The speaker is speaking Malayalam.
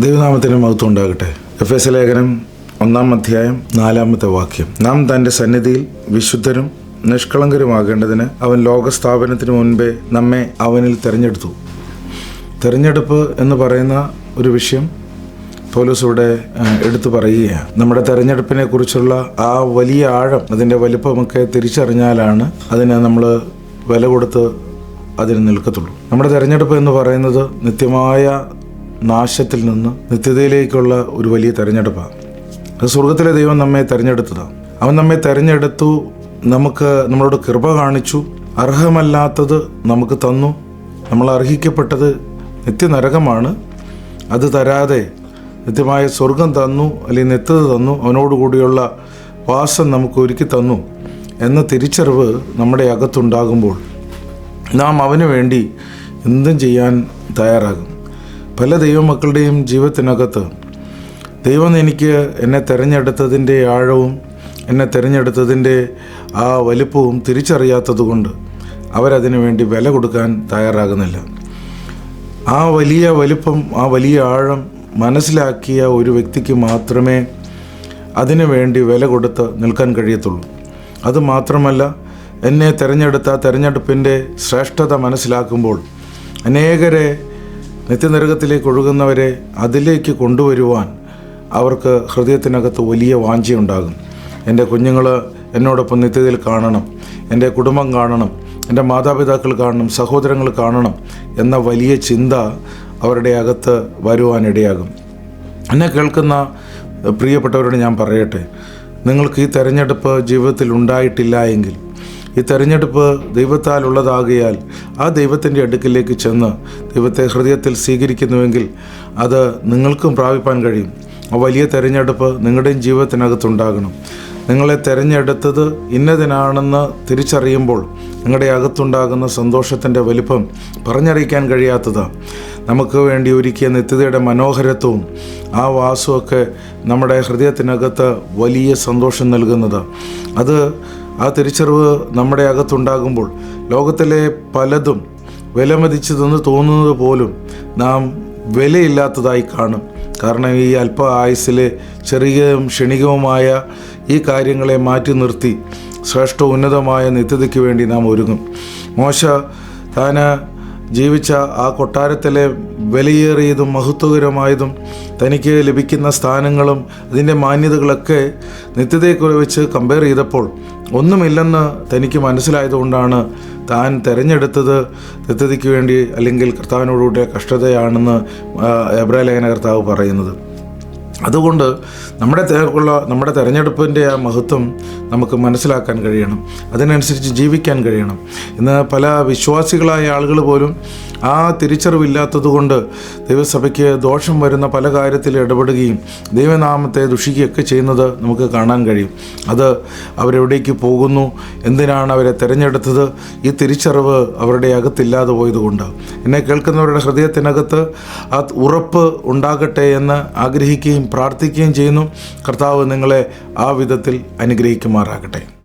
ദൈവനാമത്തിന് മഹത്വം ഉണ്ടാകട്ടെ. എഫേസ്യ ലേഖനം 1-ാം അധ്യായം 4-ാമത്തെ വാക്യം. നാം തൻ്റെ സന്നിധിയിൽ വിശുദ്ധരും നിഷ്കളങ്കരുമാകേണ്ടതിന് അവൻ ലോകസ്ഥാപനത്തിന് മുൻപേ നമ്മെ അവനിൽ തിരഞ്ഞെടുത്തു. തിരഞ്ഞെടുപ്പ് എന്ന് പറയുന്ന ഒരു വിഷയം പൗലോസ് ഇവിടെ എടുത്തു പറയുകയാണ്. നമ്മുടെ തിരഞ്ഞെടുപ്പിനെ കുറിച്ചുള്ള ആ വലിയ ആഴം, അതിൻ്റെ വലിപ്പമൊക്കെ തിരിച്ചറിഞ്ഞാലാണ് അതിന് നമ്മൾ വില കൊടുത്ത് അതിന് നിൽക്കത്തുള്ളൂ. നമ്മുടെ തിരഞ്ഞെടുപ്പ് എന്ന് പറയുന്നത് നിത്യമായ നാശത്തിൽ നിന്ന് നിത്യതയിലേക്കുള്ള ഒരു വലിയ തിരഞ്ഞെടുപ്പാണ്. അത് സ്വർഗത്തിലെ ദൈവം നമ്മെ തിരഞ്ഞെടുത്തതാണ്. അവൻ നമ്മെ തിരഞ്ഞെടുത്തു, നമ്മളോട് കൃപ കാണിച്ചു, അർഹമല്ലാത്തത് നമുക്ക് തന്നു. നമ്മൾ അർഹിക്കപ്പെട്ടത് നിത്യനരകമാണ്, അത് തരാതെ നിത്യമായ സ്വർഗം തന്നു, അല്ലെങ്കിൽ നിത്യത തന്നു, അവനോടുകൂടിയുള്ള വാസം നമുക്ക് ഒരുക്കി തന്നു എന്ന തിരിച്ചറിവ് നമ്മുടെ അകത്തുണ്ടാകുമ്പോൾ നാം അവന് വേണ്ടി എന്തും ചെയ്യാൻ തയ്യാറാകും. പല ദൈവമക്കളുടെയും ജീവിതത്തിനകത്ത് ദൈവം എന്നെ തിരഞ്ഞെടുത്തതിൻ്റെ ആഴവും എന്നെ തിരഞ്ഞെടുത്തതിൻ്റെ ആ വലിപ്പവും തിരിച്ചറിയാത്തത് കൊണ്ട് അവരതിനു വേണ്ടി വില കൊടുക്കാൻ തയ്യാറാകുന്നില്ല. ആ വലിയ വലിപ്പം, ആ വലിയ ആഴം മനസ്സിലാക്കിയ ഒരു വ്യക്തിക്ക് മാത്രമേ അതിനു വേണ്ടി വില കൊടുത്ത് നിൽക്കാൻ കഴിയത്തുള്ളൂ. അതുമാത്രമല്ല, എന്നെ തിരഞ്ഞെടുപ്പിൻ്റെ ശ്രേഷ്ഠത മനസ്സിലാക്കുമ്പോൾ അനേകരെ നിത്യനരകത്തിലേക്ക് ഒഴുകുന്നവരെ അതിലേക്ക് കൊണ്ടുവരുവാൻ അവർക്ക് ഹൃദയത്തിനകത്ത് വലിയ വാഞ്ചയുണ്ടാകും. എൻ്റെ കുഞ്ഞുങ്ങൾ എന്നോടൊപ്പം നിത്യതയിൽ കാണണം, എൻ്റെ കുടുംബം കാണണം, എൻ്റെ മാതാപിതാക്കൾ കാണണം, സഹോദരങ്ങൾ കാണണം എന്ന വലിയ ചിന്ത അവരുടെ അകത്ത് വരുവാനിടയാകും. എന്നെ കേൾക്കുന്ന പ്രിയപ്പെട്ടവരോട് ഞാൻ പറയട്ടെ, നിങ്ങൾക്ക് ഈ തിരഞ്ഞെടുപ്പ് ജീവിതത്തിൽ ഉണ്ടായിട്ടില്ല എങ്കിൽ, ഈ തിരഞ്ഞെടുപ്പ് ദൈവത്താൽ ഉള്ളതാകിയാൽ ആ ദൈവത്തിൻ്റെ അടുക്കിലേക്ക് ചെന്ന് ദൈവത്തെ ഹൃദയത്തിൽ സ്വീകരിക്കുന്നുവെങ്കിൽ അത് നിങ്ങൾക്കും പ്രാപിപ്പാൻ കഴിയും. ആ വലിയ തിരഞ്ഞെടുപ്പ് നിങ്ങളുടെയും ജീവിതത്തിനകത്തുണ്ടാകണം. നിങ്ങളെ തിരഞ്ഞെടുത്തത് ഇന്നതിനാണെന്ന് തിരിച്ചറിയുമ്പോൾ നിങ്ങളുടെ അകത്തുണ്ടാകുന്ന സന്തോഷത്തിൻ്റെ വലിപ്പം പറഞ്ഞറിയിക്കാൻ കഴിയാത്തതാണ്. നമുക്ക് വേണ്ടി ഒരുക്കിയ നിത്യതയുടെ മനോഹരത്വവും ആ വാസമൊക്കെ നമ്മുടെ ഹൃദയത്തിനകത്ത് വലിയ സന്തോഷം നൽകുന്നതാണ്. ആ തിരിച്ചറിവ് നമ്മുടെ അകത്തുണ്ടാകുമ്പോൾ ലോകത്തിലെ പലതും വിലമതിച്ചതെന്ന് തോന്നുന്നത് പോലും നാം വിലയില്ലാത്തതായി കാണും. കാരണം ഈ അല്പ ആയുസ്സിലെ ചെറിയവും ക്ഷണികവുമായ ഈ കാര്യങ്ങളെ മാറ്റി നിർത്തി ശ്രേഷ്ഠ ഉന്നതമായ നിത്യതയ്ക്ക് വേണ്ടി നാം ഒരുങ്ങും. മോശ താൻ ജീവിച്ച ആ കൊട്ടാരത്തിലെ വിലയേറിയതും മഹത്വകരമായതും തനിക്ക് ലഭിക്കുന്ന സ്ഥാനങ്ങളും അതിൻ്റെ മാന്യതകളൊക്കെ നിത്യതയെ വെച്ച് കമ്പയർ ചെയ്തപ്പോൾ ഒന്നുമില്ലെന്ന് തനിക്ക് മനസ്സിലായതുകൊണ്ടാണ് താൻ തിരഞ്ഞെടുത്തത് നിത്യതയ്ക്ക് വേണ്ടി, അല്ലെങ്കിൽ കർത്താവിനോടുകൂടിയ കഷ്ടതയാണെന്ന് എബ്രായ ലേഖന കർത്താവ് പറയുന്നത്. അതുകൊണ്ട് നമ്മുടെ തിരഞ്ഞെടുപ്പിൻ്റെ ആ മഹത്വം നമുക്ക് മനസ്സിലാക്കാൻ കഴിയണം, അതിനനുസരിച്ച് ജീവിക്കാൻ കഴിയണം. ഇന്ന് പല വിശ്വാസികളായ ആളുകൾ പോലും ആ തിരിച്ചറിവില്ലാത്തത് കൊണ്ട് ദൈവസഭയ്ക്ക് ദോഷം വരുന്ന പല കാര്യത്തിൽ ഇടപെടുകയും ദൈവനാമത്തെ ദുഷിക്കുകയൊക്കെ ചെയ്യുന്നത് നമുക്ക് കാണാൻ കഴിയും. അത് അവരെവിടേക്ക് പോകുന്നു, എന്തിനാണ് അവരെ തിരഞ്ഞെടുത്തത്, ഈ തിരിച്ചറിവ് അവരുടെ അകത്തില്ലാതെ പോയതുകൊണ്ടാണ്. എന്നെ കേൾക്കുന്നവരുടെ ഹൃദയത്തിനകത്ത് ആ ഉറപ്പ് ഉണ്ടാകട്ടെ എന്ന് ആഗ്രഹിക്കുകയും പ്രാർത്ഥിക്കുകയും ചെയ്യുന്നു. കർത്താവ് നിങ്ങളെ ആ വിധത്തിൽ അനുഗ്രഹിക്കുമാറാകട്ടെ.